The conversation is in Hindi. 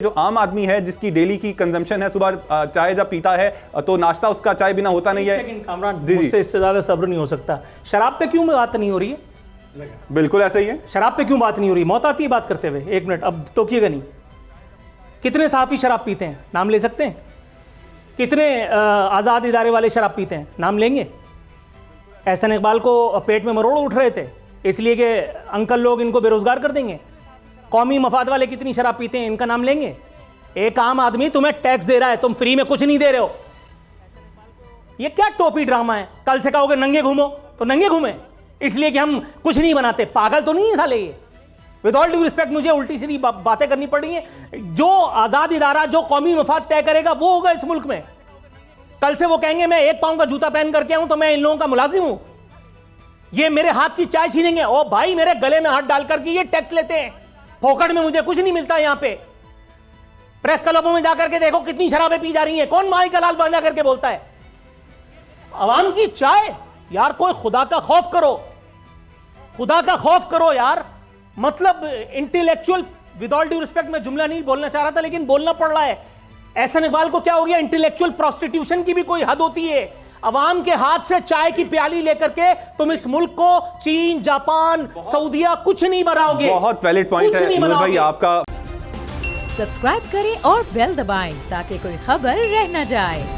जो आम आदमी है जिसकी डेली की कंजम्पशन है, सुबह चाय जब पीता है तो नाश्ता उसका चाय बिना होता नहीं है। कामरान, मुझसे इससे ज्यादा सब्र नहीं हो सकता। शराब पे क्यों बात नहीं हो रही है? बिल्कुल ऐसा ही है। शराब पे क्यों बात नहीं हो रही? मौत आती है बात करते हुए। एक मिनट, अब टोकिएगा नहीं। कितने सहाफी शराब पीते हैं, नाम ले सकते हैं? कितने आज़ाद इदारे वाले शराब पीते हैं, नाम लेंगे? एहसन इकबाल को पेट में मरोड़ उठ रहे थे इसलिए कि अंकल लोग इनको बेरोजगार कर देंगे। कौमी मफाद वाले कितनी शराब पीते हैं, इनका नाम लेंगे? एक आम आदमी तुम्हें टैक्स दे रहा है, तुम फ्री में कुछ नहीं दे रहे हो। ये क्या टोपी ड्रामा है? कल से कहोगे नंगे घूमो तो नंगे घूमे, इसलिए कि हम कुछ नहीं बनाते। पागल तो नहीं है साले ये? विद ऑल ड्यू रिस्पेक्ट, मुझे उल्टी सीधी बातें करनी पड़ रही हैं। जो आजाद इदारा जो कौमी मफाद तय करेगा वो होगा इस मुल्क में। कल से वो कहेंगे मैं 1 पाउंड का जूता पहन करके आऊं तो मैं इन लोगों का मुलाजिम हूं। ये मेरे हाथ की चाय छीनेंगे। ओ भाई, मेरे गले में हाथ डाल करके ये टैक्स लेते हैं। फोकट में मुझे कुछ नहीं मिलता। यहां पे प्रेस क्लबों में जाकर के देखो कितनी शराबें पी जा रही हैं। कौन माई का लाल बांधा करके बोलता है? अवाम की चाय। यार कोई खुदा का खौफ करो, खुदा का खौफ करो यार। मतलब intellectual, with all due respect, मैं जुमला नहीं बोलना चाह रहा था लेकिन बोलना पड़ रहा है। एहसन इकबाल को क्या हो गया? इंटेलेक्चुअल प्रोस्टिट्यूशन की भी कोई हद होती है। अवाम के हाथ से चाय की प्याली लेकर के तुम इस मुल्क को चीन, जापान, सऊदीया कुछ नहीं बनाओगे। बहुत वैलिड पॉइंट है नूर भाई आपका। सब्सक्राइब करें और बेल दबाएं ताकि कोई खबर रह न जाए।